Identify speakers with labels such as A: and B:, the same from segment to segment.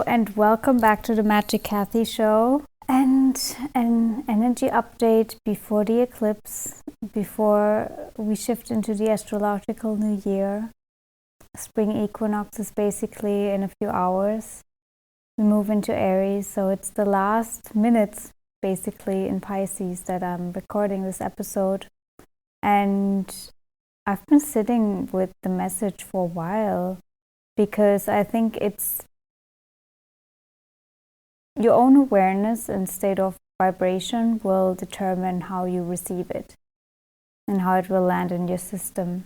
A: and welcome back to the Magic Kathi show and an energy update before the eclipse, before we shift into the astrological new year. Spring equinox is basically in a few hours. We move into Aries, so it's the last minutes basically in Pisces that I'm recording this episode. And I've been sitting with the message for a while because I think it's your own awareness and state of vibration will determine how you receive it and how it will land in your system.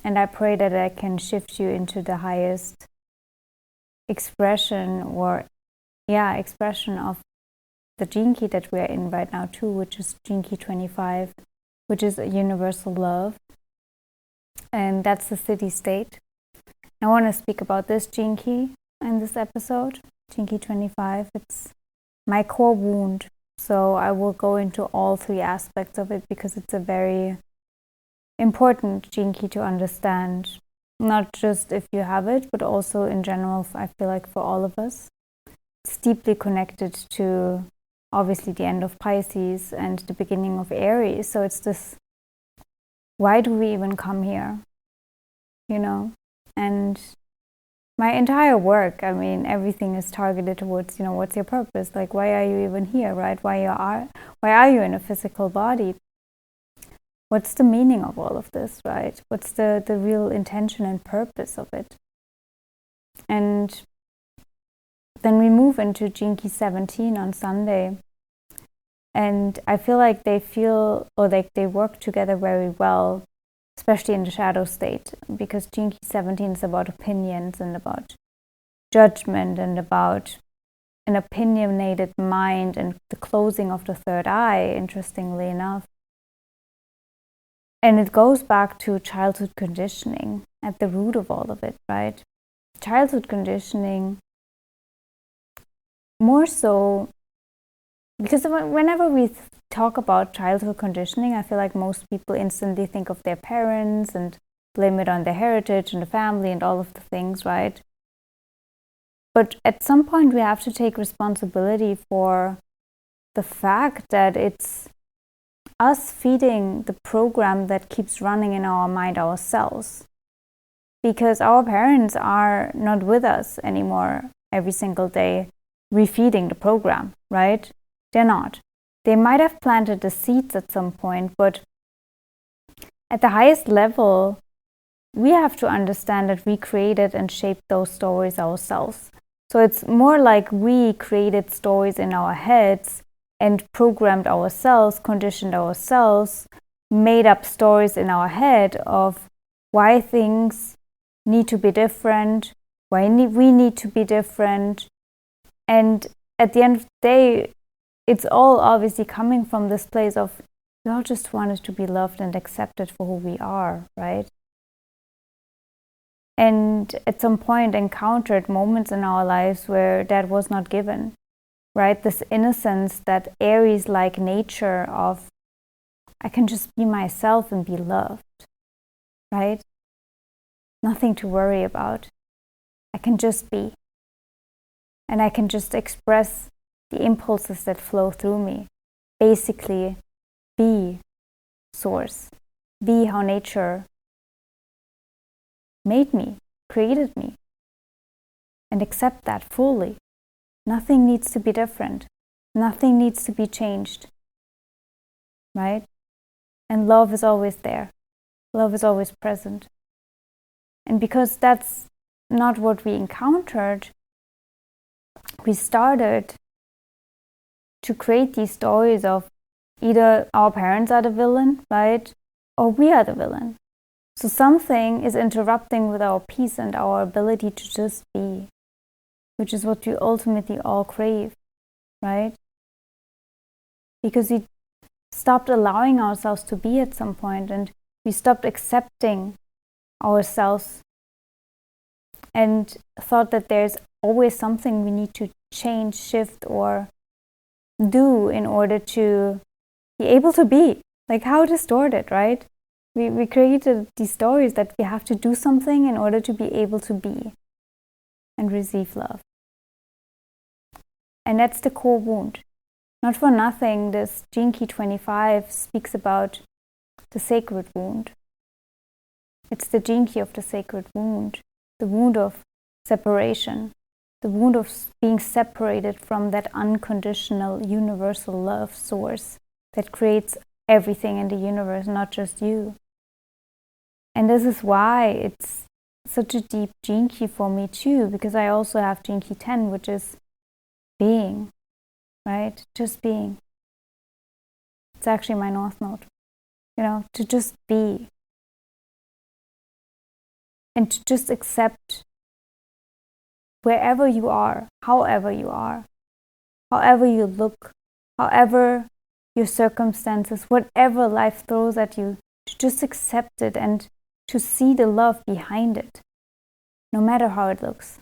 A: And I pray that I can shift you into the highest expression of the gene key that we are in right now too, which is gene key 25, which is a universal love. And that's the city state. I want to speak about this gene key in this episode. Gene key 25, it's my core wound. So I will go into all three aspects of it because it's a very important gene key to understand. Not just if you have it, but also in general, I feel like for all of us. It's deeply connected to obviously the end of Pisces and the beginning of Aries. So it's this, why do we even come here? You know? And my entire work, I mean, everything is targeted towards, what's your purpose? Like, why are you even here, right? Why are you in a physical body? What's the meaning of all of this, right? What's the real intention and purpose of it? And then we move into gene key 17 on Sunday. And I feel like they work together very well, especially in the shadow state, because gene key 17 is about opinions and about judgment and about an opinionated mind and the closing of the third eye, interestingly enough. And it goes back to childhood conditioning at the root of all of it, right? Childhood conditioning, more so, because whenever we talk about childhood conditioning, I feel like most people instantly think of their parents and blame it on their heritage and the family and all of the things, right? But at some point we have to take responsibility for the fact that it's us feeding the program that keeps running in our mind ourselves. Because our parents are not with us anymore every single day, refeeding the program, right? They're not. They might have planted the seeds at some point, but at the highest level, we have to understand that we created and shaped those stories ourselves. So it's more like we created stories in our heads and programmed ourselves, conditioned ourselves, made up stories in our head of why things need to be different, why we need to be different. And at the end of the day, it's all obviously coming from this place of we all just wanted to be loved and accepted for who we are, right? And at some point encountered moments in our lives where that was not given, right? This innocence, that Aries-like nature of I can just be myself and be loved, right? Nothing to worry about. I can just be. And I can just express the impulses that flow through me. Basically, be source. Be how nature made me, created me. And accept that fully. Nothing needs to be different. Nothing needs to be changed. Right? And love is always there. Love is always present. And because that's not what we encountered, we started to create these stories of either our parents are the villain, right? Or we are the villain. So something is interrupting with our peace and our ability to just be, which is what we ultimately all crave, right? Because we stopped allowing ourselves to be at some point and we stopped accepting ourselves and thought that there's always something we need to change, shift, or do in order to be able to be. Like, how distorted, right? We created these stories that we have to do something in order to be able to be and receive love. And that's the core wound. Not for nothing, this Gene Key 25 speaks about the sacred wound. It's the gene key of the sacred wound, the wound of separation, the wound of being separated from that unconditional universal love source that creates everything in the universe, not just you. And this is why it's such a deep gene key for me too, because I also have Gene Key 10, which is being, right? Just being. It's actually my North Node, to just be. And to just accept wherever you are, however you look, however your circumstances, whatever life throws at you, to just accept it and to see the love behind it, no matter how it looks,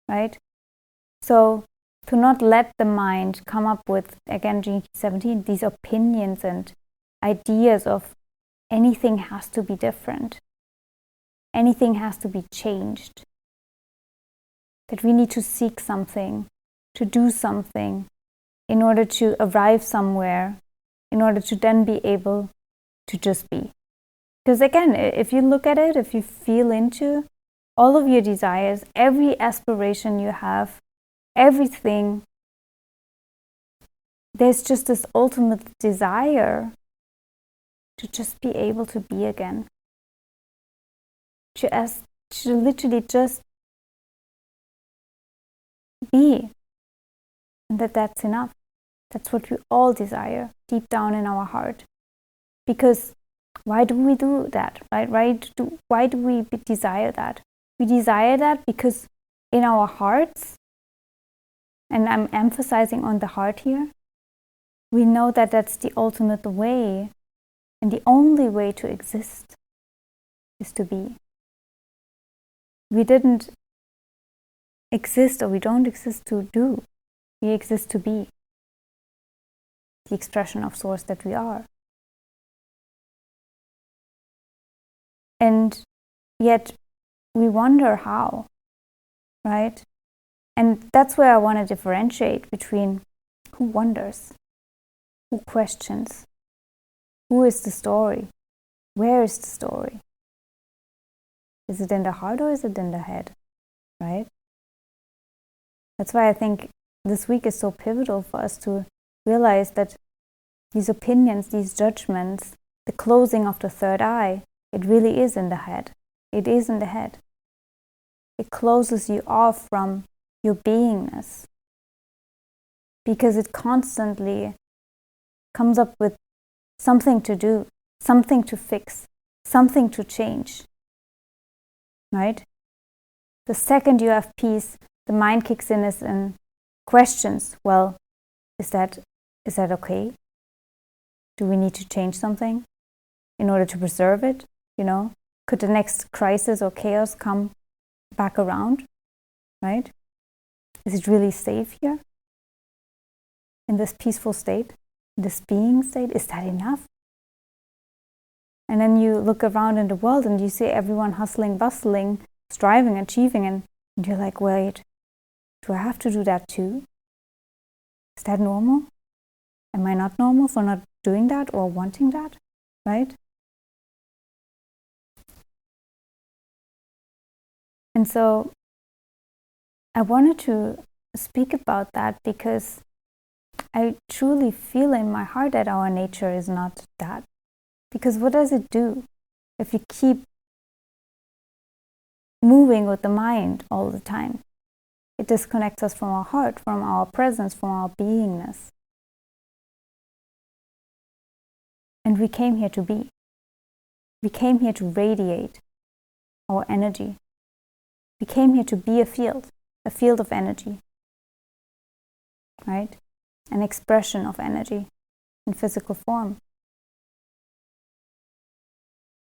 A: right? So to not let the mind come up with, again, Gene Key 17, these opinions and ideas of anything has to be different. Anything has to be changed. That we need to seek something, to do something, in order to arrive somewhere, in order to then be able to just be. Because again, if you look at it, if you feel into all of your desires, every aspiration you have, everything, there's just this ultimate desire to just be able to be again. To literally just be. And that's enough. That's what we all desire deep down in our heart. Because why do we do that? Right? Why do we desire that? We desire that because in our hearts, and I'm emphasizing on the heart here, we know that that's the ultimate way, and the only way to exist is to be. We didn't exist, or we don't exist to do. We exist to be the expression of source that we are. And yet we wonder how, right? And that's where I want to differentiate between who wonders, who questions, who is the story, where is the story? Is it in the heart or is it in the head, right? That's why I think this week is so pivotal for us to realize that these opinions, these judgments, the closing of the third eye, it really is in the head. It is in the head. It closes you off from your beingness because it constantly comes up with something to do, something to fix, something to change. Right? The second you have peace, the mind kicks in and questions, well, is that okay? Do we need to change something in order to preserve it? Could the next crisis or chaos come back around? Right? Is it really safe here? In this peaceful state? In this being state? Is that enough? And then you look around in the world and you see everyone hustling, bustling, striving, achieving, and you're like, wait, do I have to do that too? Is that normal? Am I not normal for not doing that or wanting that? Right? And so I wanted to speak about that because I truly feel in my heart that our nature is not that. Because what does it do if you keep moving with the mind all the time? It disconnects us from our heart, from our presence, from our beingness. And we came here to be. We came here to radiate our energy. We came here to be a field of energy, right? An expression of energy in physical form.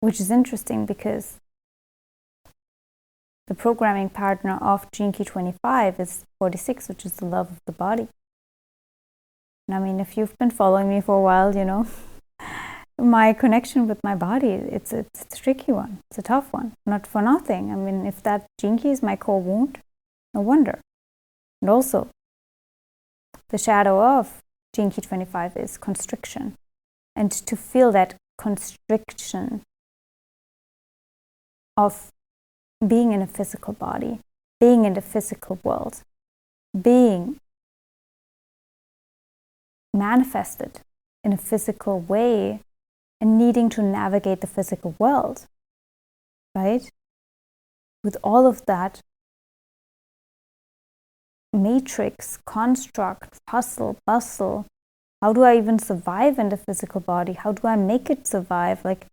A: Which is interesting because the programming partner of Gene Key 25 is 46, which is the love of the body. And I mean, if you've been following me for a while, my connection with my body, it's a tricky one. It's a tough one. Not for nothing. I mean, if that Gene Key is my core wound, no wonder. And also, the shadow of Gene Key 25 is constriction. And to feel that constriction of being in a physical body, being in the physical world, being manifested in a physical way and needing to navigate the physical world, right? With all of that matrix, construct, hustle, bustle, how do I even survive in the physical body? How do I make it survive? Like,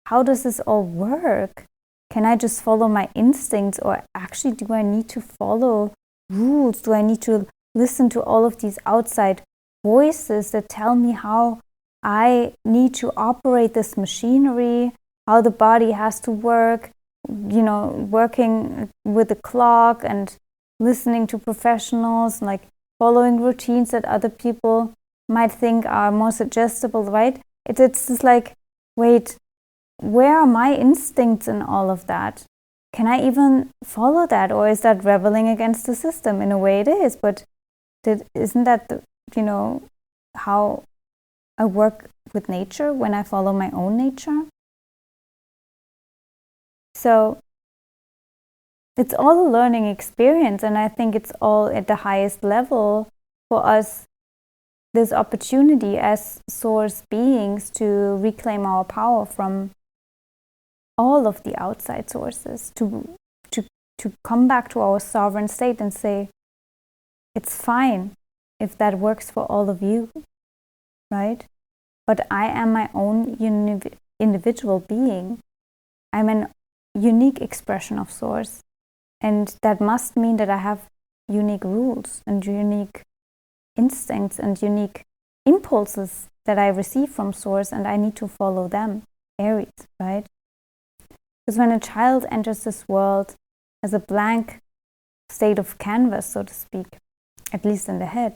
A: how does this all work? Can I just follow my instincts, or actually do I need to follow rules? Do I need to listen to all of these outside voices that tell me how I need to operate this machinery, how the body has to work, working with the clock and listening to professionals, like following routines that other people might think are more suggestible, right? It's just like, wait, where are my instincts in all of that? Can I even follow that? Or is that rebelling against the system? In a way it is, but isn't that, how I work with nature when I follow my own nature? So it's all a learning experience, and I think it's all at the highest level for us, this opportunity as source beings to reclaim our power from all of the outside sources, to come back to our sovereign state and say, it's fine if that works for all of you, right? But I am my own individual being. I'm an unique expression of source, and that must mean that I have unique rules and unique instincts and unique impulses that I receive from source, and I need to follow them. Aries, right? Because when a child enters this world as a blank state of canvas, so to speak, at least in the head,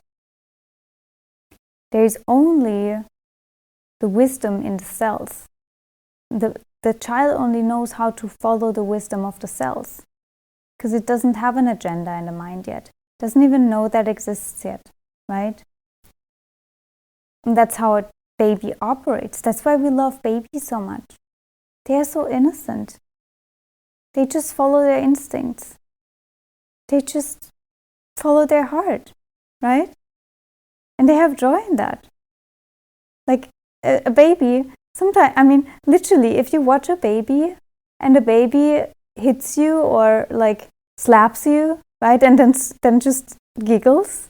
A: there is only the wisdom in the cells. The child only knows how to follow the wisdom of the cells, because it doesn't have an agenda in the mind yet. It doesn't even know that exists yet, right? And that's how a baby operates. That's why we love babies so much. They are so innocent. They just follow their instincts. They just follow their heart, right? And they have joy in that. Like a baby, sometimes, literally, if you watch a baby and a baby hits you or like slaps you, right, and then just giggles,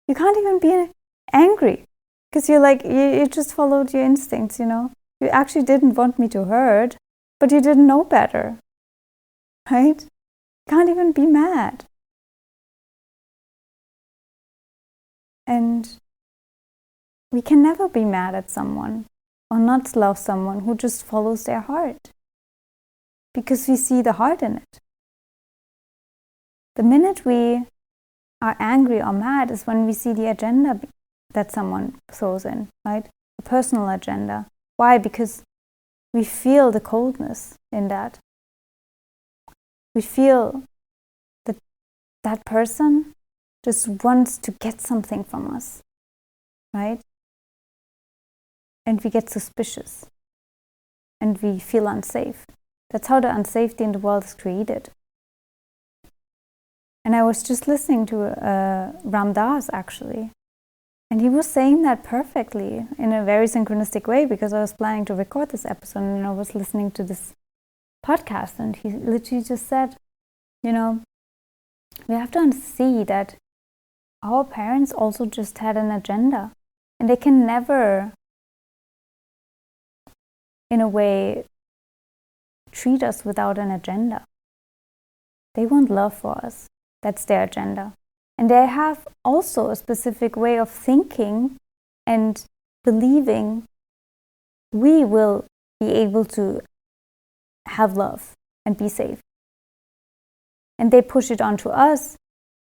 A: you can't even be angry, because you're like, you just followed your instincts, You actually didn't want me to hurt, but you didn't know better, right? You can't even be mad. And we can never be mad at someone or not love someone who just follows their heart, because we see the heart in it. The minute we are angry or mad is when we see the agenda that someone throws in, right? A personal agenda. Why? Because we feel the coldness in that. We feel that that person just wants to get something from us, right? And we get suspicious and we feel unsafe. That's how the unsafety in the world is created. And I was just listening to Ram Dass, actually, and he was saying that perfectly in a very synchronistic way, because I was planning to record this episode and I was listening to this podcast, and he literally just said, we have to see that our parents also just had an agenda, and they can never, in a way, treat us without an agenda. They want love for us. That's their agenda. And they have also a specific way of thinking and believing we will be able to have love and be safe. And they push it onto us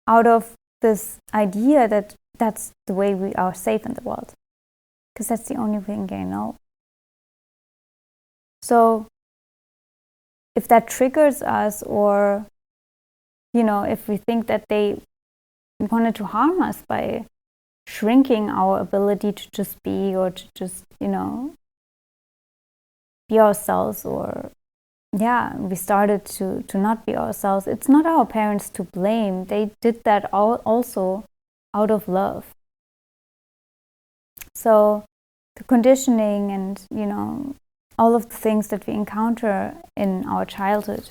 A: out of this idea that that's the way we are safe in the world, because that's the only thing they know. So if that triggers us, or if we think that they wanted to harm us by shrinking our ability to just be, or to just, be ourselves, or we started to not be ourselves. It's not our parents to blame. They did that also out of love. So the conditioning and, all of the things that we encounter in our childhood,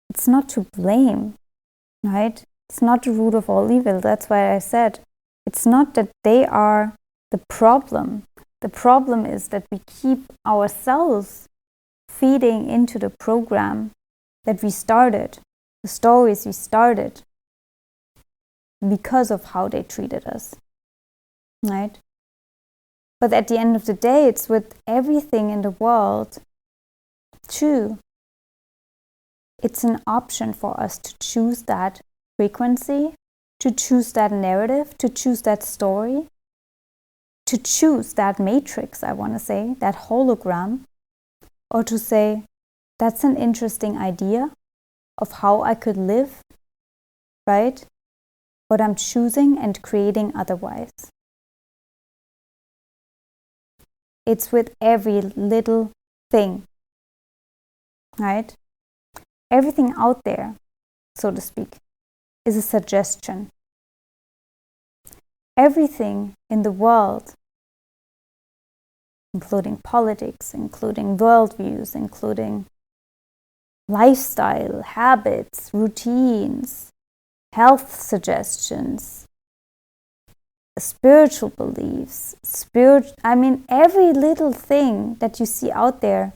A: it's not to blame, right? It's not the root of all evil. That's why I said it's not that they are the problem. The problem is that we keep ourselves feeding into the program that we started, the stories we started, because of how they treated us, right? But at the end of the day, it's with everything in the world too. It's an option for us to choose that frequency, to choose that narrative, to choose that story, to choose that matrix, I want to say, that hologram, or to say, that's an interesting idea of how I could live, right? But I'm choosing and creating otherwise. It's with every little thing, right? Everything out there, so to speak, is a suggestion. Everything in the world, including politics, including worldviews, including lifestyle, habits, routines, health suggestions, spiritual beliefs, every little thing that you see out there,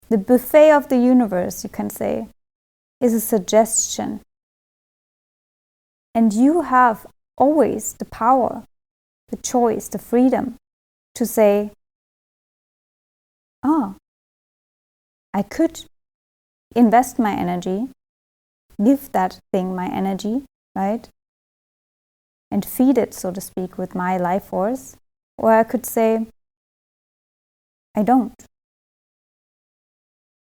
A: the buffet of the universe, you can say, is a suggestion. And you have always the power, the choice, the freedom to say, I could invest my energy, give that thing my energy, right? And feed it, so to speak, with my life force. Or I could say, I don't.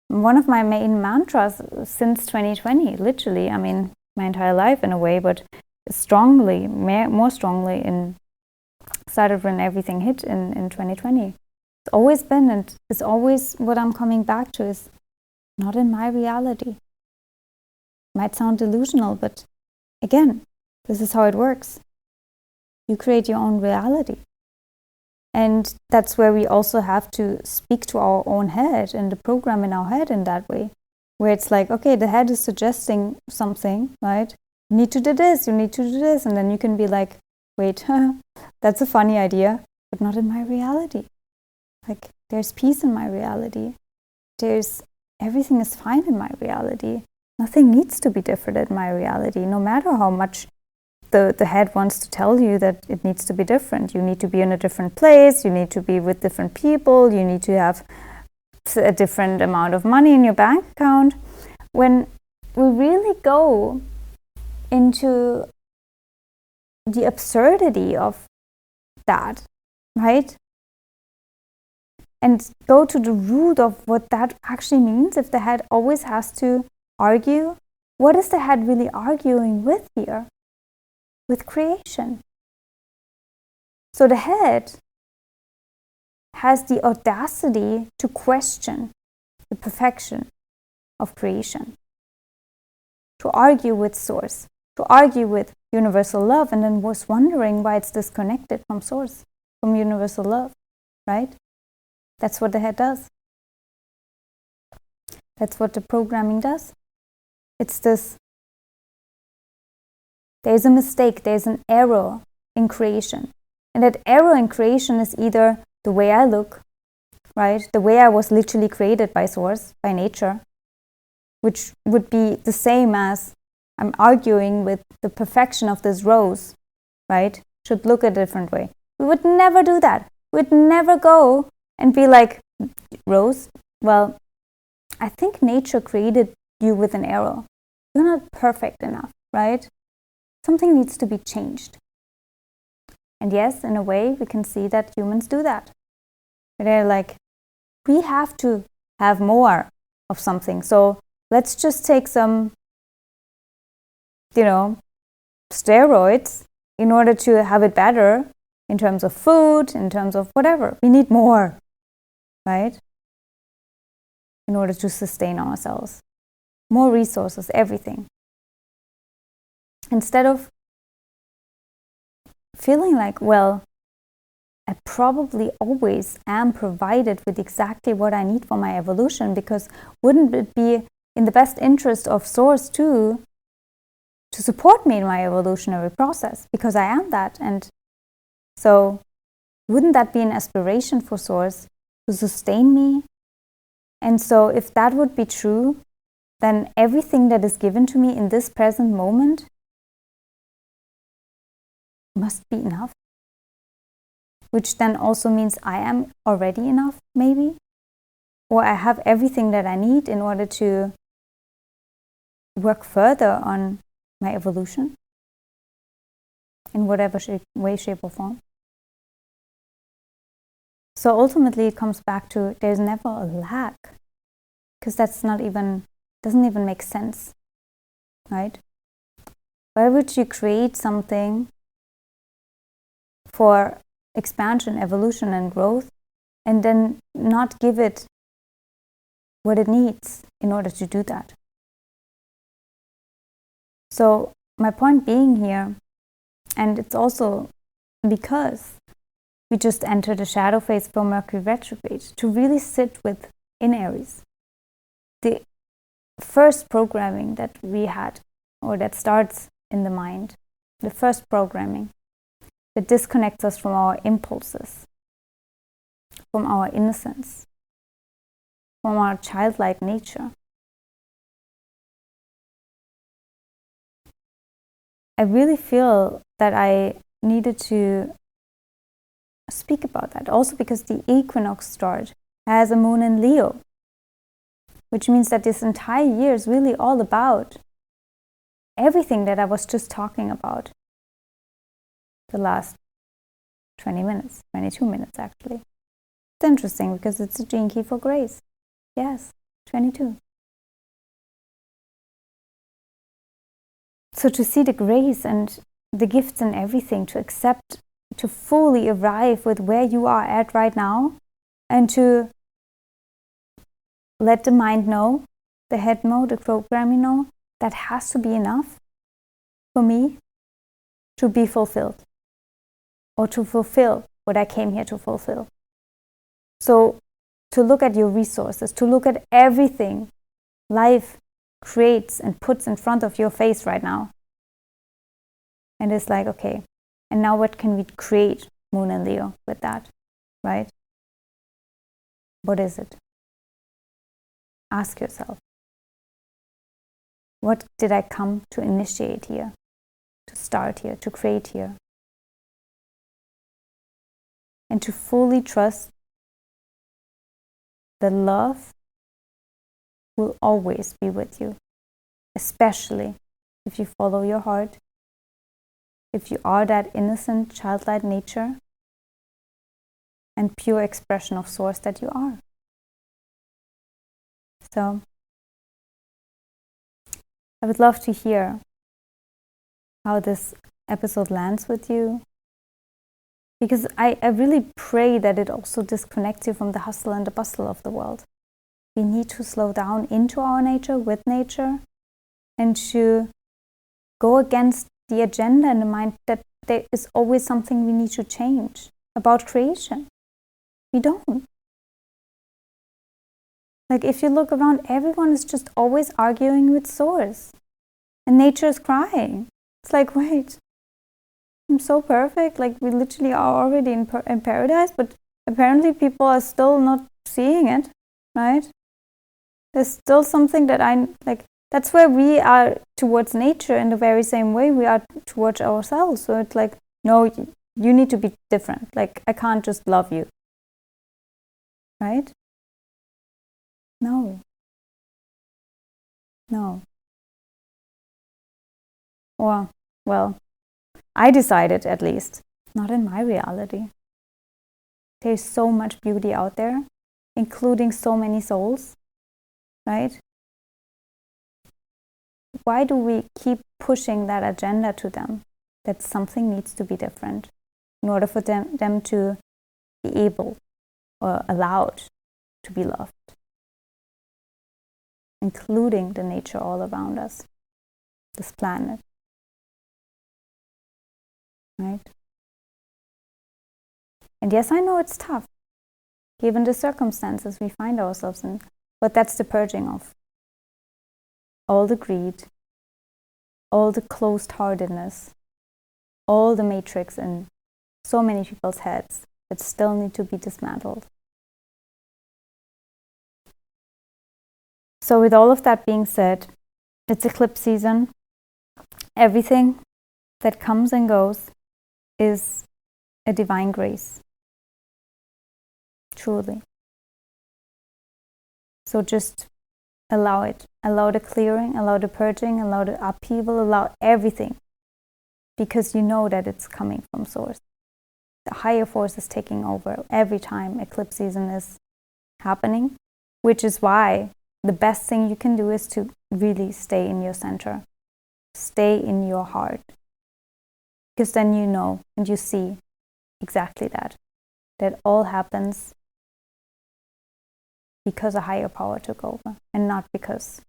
A: One of my main mantras since 2020, literally, my entire life in a way, but strongly, more strongly, started when everything hit in 2020. It's always been, and it's always what I'm coming back to, is not in my reality. Might sound delusional, but again, this is how it works. You create your own reality. And that's where we also have to speak to our own head and the program in our head in that way, where it's like, okay, the head is suggesting something, right? You need to do this, you need to do this. And then you can be like, wait, that's a funny idea, but not in my reality. Like, there's peace in my reality. Everything is fine in my reality. Nothing needs to be different in my reality, no matter how much the head wants to tell you that it needs to be different. You need to be in a different place, you need to be with different people, you need to have a different amount of money in your bank account. When we really go into the absurdity of that, right? And go to the root of what that actually means, if the head always has to argue, what is the head really arguing with here? With creation. So the head has the audacity to question the perfection of creation, to argue with source, to argue with universal love, and then was wondering why it's disconnected from source, from universal love, right? That's what the head does. That's what the programming does. It's this, there's a mistake, there's an error in creation. And that error in creation is either the way I look, right? The way I was literally created by source, by nature, which would be the same as I'm arguing with the perfection of this rose, right? Should look a different way. We would never do that. We would never go and be like, Rose, well, I think nature created you with an error. You're not perfect enough, right? Something needs to be changed. And yes, in a way, we can see that humans do that. They're like, we have to have more of something. So let's just take some, steroids in order to have it better, in terms of food, in terms of whatever. We need more, right? In order to sustain ourselves. More resources, everything. Instead of feeling like, well, I probably always am provided with exactly what I need for my evolution, because wouldn't it be in the best interest of Source too to support me in my evolutionary process, because I am that. And so wouldn't that be an aspiration for Source to sustain me? And so if that would be true, then everything that is given to me in this present moment must be enough. Which then also means I am already enough, maybe? Or I have everything that I need in order to work further on my evolution in whatever way, shape, or form. So ultimately it comes back to there's never a lack, because doesn't even make sense, right? Why would you create something for expansion, evolution, and growth, and then not give it what it needs in order to do that? So my point being here, and it's also because we just entered a shadow phase for Mercury retrograde, to really sit with in Aries. The first programming that we had, or that starts in the mind, the first programming that disconnects us from our impulses, from our innocence, from our childlike nature. I really feel that I needed to speak about that, also because the equinox chart has a moon in Leo, which means that this entire year is really all about everything that I was just talking about the last 20 minutes, 22 minutes actually. It's interesting because it's a gene key for grace. Yes, 22. So to see the grace and the gifts and everything, to accept, to fully arrive with where you are at right now, and to let the mind know, the head know, the programming know, that has to be enough for me to be fulfilled, or to fulfill what I came here to fulfill. So to look at your resources, to look at everything life creates and puts in front of your face right now. And it's like, okay, and now what can we create, Moon and Leo, with that, right? What is it? Ask yourself, what did I come to initiate here, to start here, to create here? And to fully trust that love will always be with you, especially if you follow your heart, if you are that innocent, childlike nature and pure expression of Source that you are. So I would love to hear how this episode lands with you, because I really pray that it also disconnects you from the hustle and the bustle of the world. We need to slow down into our nature, with nature, and to go against the agenda in the mind that there is always something we need to change about creation. We don't. Like, if you look around, everyone is just always arguing with Source, and nature is crying. It's like, wait, I'm so perfect. Like, we literally are already in paradise, but apparently people are still not seeing it, right? There's still something that that's where we are towards nature in the very same way we are towards ourselves. So it's like, no, you need to be different. Like, I can't just love you, right? No. Or, well, I decided, at least, not in my reality. There's so much beauty out there, including so many souls, right? Why do we keep pushing that agenda to them, that something needs to be different? in order for them to be able or allowed to be loved, including the nature all around us, this planet, right? And yes, I know it's tough, given the circumstances we find ourselves in, but that's the purging of all the greed, all the closed-heartedness, all the matrix in so many people's heads that still need to be dismantled. So with all of that being said, it's eclipse season. Everything that comes and goes is a divine grace. Truly. So just allow it. Allow the clearing, allow the purging, allow the upheaval, allow everything. Because you know that it's coming from source. The higher force is taking over every time eclipse season is happening, which is why the best thing you can do is to really stay in your center. Stay in your heart. Because then you know and you see exactly that. That all happens because a higher power took over and not because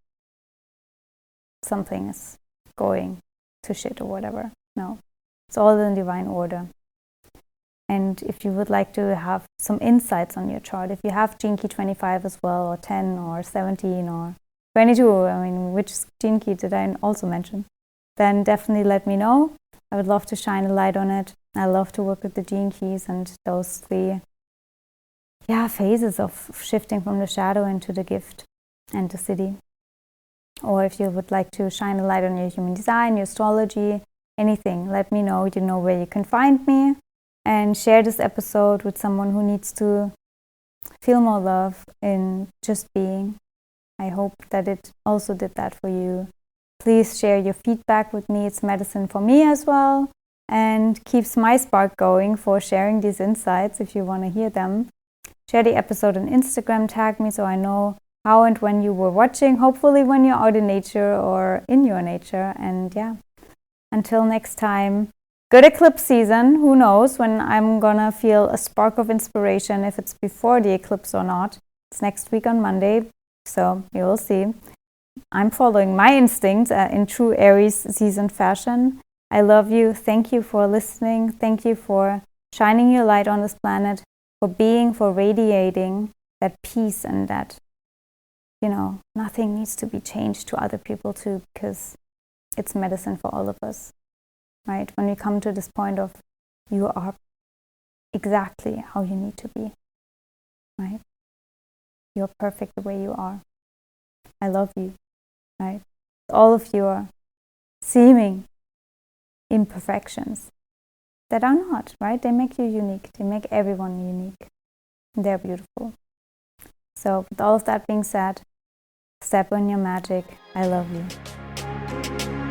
A: something is going to shit or whatever. No, it's all in divine order. And if you would like to have some insights on your chart, if you have gene key 25 as well, or 10 or 17 or 22, I mean, which gene key did I also mention? Then definitely let me know. I would love to shine a light on it. I love to work with the gene keys and those three phases of shifting from the shadow into the gift and the city. Or if you would like to shine a light on your human design, your astrology, anything, let me know. You know where you can find me. And share this episode with someone who needs to feel more love in just being. I hope that it also did that for you. Please share your feedback with me. It's medicine for me as well. And keeps my spark going for sharing these insights if you want to hear them. Share the episode on Instagram, tag me so I know how and when you were watching, hopefully when you're out in nature or in your nature. And until next time, good eclipse season. Who knows when I'm gonna feel a spark of inspiration, if it's before the eclipse or not. It's next week on Monday, so you'll see. I'm following my instincts in true Aries season fashion. I love you. Thank you for listening. Thank you for shining your light on this planet, for being, for radiating that peace and that, nothing needs to be changed to other people too, because it's medicine for all of us, right? When we come to this point of you are exactly how you need to be, right? You're perfect the way you are. I love you, right? All of your seeming imperfections that are not, right? They make you unique. They make everyone unique. They're beautiful. So with all of that being said, step on your magic. I love you.